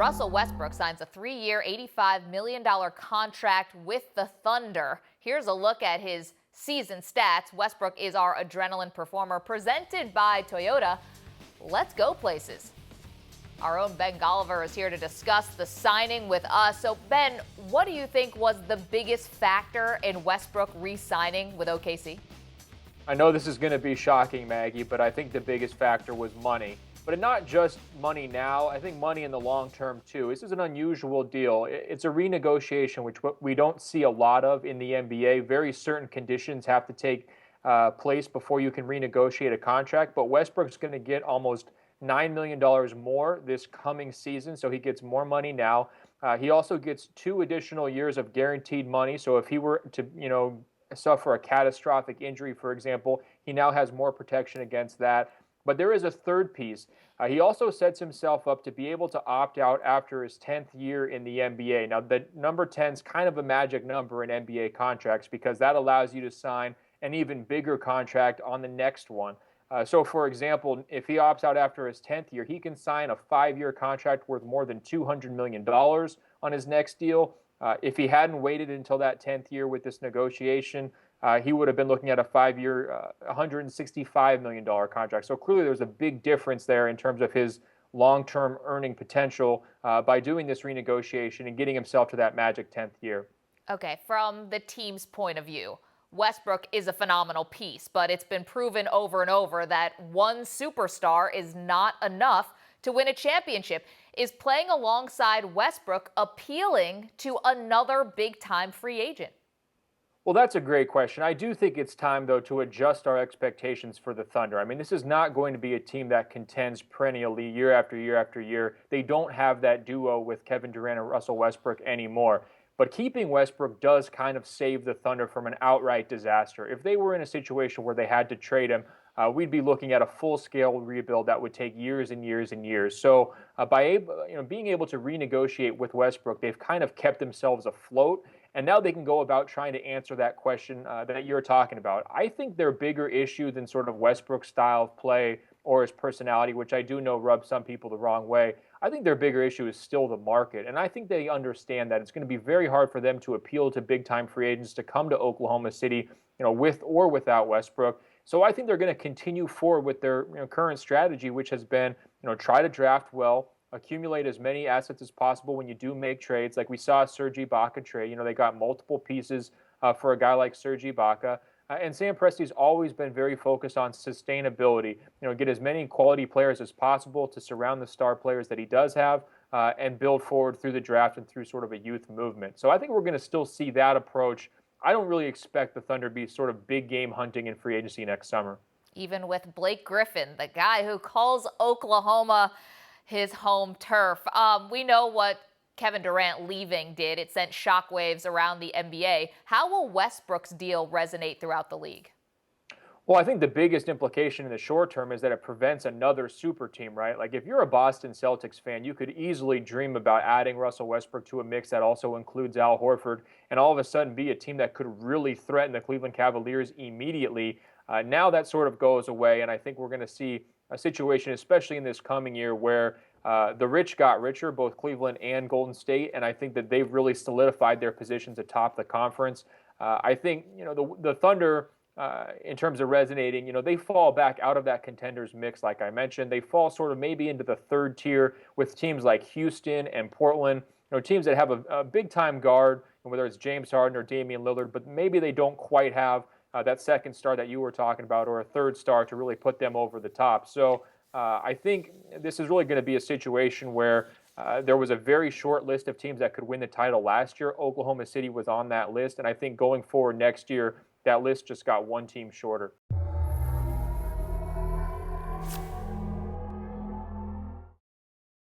Russell Westbrook signs a 3-year, $85 million contract with the Thunder. Here's a look at his season stats. Westbrook is our adrenaline performer, presented by Toyota. Let's go places. Our own Ben Golliver is here to discuss the signing with us. So, Ben, what do you think was the biggest factor in Westbrook re-signing with OKC? I know this is going to be shocking, Maggie, but I think the biggest factor was money. But not just money now, I think money in the long term too. This is an unusual deal. It's a renegotiation, which we don't see a lot of in the NBA. Very certain conditions have to take place before you can renegotiate a contract. But Westbrook's going to get almost $9 million more this coming season, so he gets more money now. He also gets 2 additional years of guaranteed money. So if he were to, suffer a catastrophic injury, for example, he now has more protection against that. But there is a third piece. He also sets himself up to be able to opt out after his 10th year in the NBA. Now, the number 10 is kind of a magic number in NBA contracts because that allows you to sign an even bigger contract on the next one. So, for example, if he opts out after his 10th year, he can sign a 5-year contract worth more than $200 million on his next deal. If he hadn't waited until that 10th year with this negotiation, he would have been looking at a 5-year, $165 million contract. So clearly there's a big difference there in terms of his long-term earning potential by doing this renegotiation and getting himself to that magic 10th year. Okay, from the team's point of view, Westbrook is a phenomenal piece, but it's been proven over and over that one superstar is not enough to win a championship. Is playing alongside Westbrook appealing to another big-time free agent? Well, that's a great question. I do think it's time, though, to adjust our expectations for the Thunder. I mean, this is not going to be a team that contends perennially year after year after year. They don't have that duo with Kevin Durant and Russell Westbrook anymore. But keeping Westbrook does kind of save the Thunder from an outright disaster. If they were in a situation where they had to trade him, we'd be looking at a full-scale rebuild that would take years and years and years. So by being able to renegotiate with Westbrook, they've kind of kept themselves afloat. And now they can go about trying to answer that question that you're talking about. I think their bigger issue than sort of Westbrook's style of play or his personality, which I do know rubs some people the wrong way, I think their bigger issue is still the market. And I think they understand that it's going to be very hard for them to appeal to big-time free agents to come to Oklahoma City, with or without Westbrook. So I think they're going to continue forward with their current strategy, which has been, try to draft well, accumulate as many assets as possible when you do make trades. Like we saw Serge Ibaka trade. They got multiple pieces for a guy like Serge Ibaka. And Sam Presti's always been very focused on sustainability. Get as many quality players as possible to surround the star players that he does have and build forward through the draft and through sort of a youth movement. So I think we're going to still see that approach. I don't really expect the Thunder to be sort of big game hunting in free agency next summer. Even with Blake Griffin, the guy who calls Oklahoma his home turf. We know what Kevin Durant leaving did. It sent shockwaves around the NBA. How will Westbrook's deal resonate throughout the league? Well, I think the biggest implication in the short term is that it prevents another super team, right? Like if you're a Boston Celtics fan, you could easily dream about adding Russell Westbrook to a mix that also includes Al Horford and all of a sudden be a team that could really threaten the Cleveland Cavaliers immediately. Now that sort of goes away, and I think we're going to see a situation, especially in this coming year, where the rich got richer, both Cleveland and Golden State, and I think that they've really solidified their positions atop the conference. I think the Thunder, in terms of resonating, they fall back out of that contenders mix, like I mentioned. They fall sort of maybe into the third tier with teams like Houston and Portland, teams that have a big-time guard, whether it's James Harden or Damian Lillard, but maybe they don't quite have that second star that you were talking about or a third star to really put them over the top. So I think this is really going to be a situation where there was a very short list of teams that could win the title last year. Oklahoma City was on that list, and I think going forward next year, that list just got one team shorter.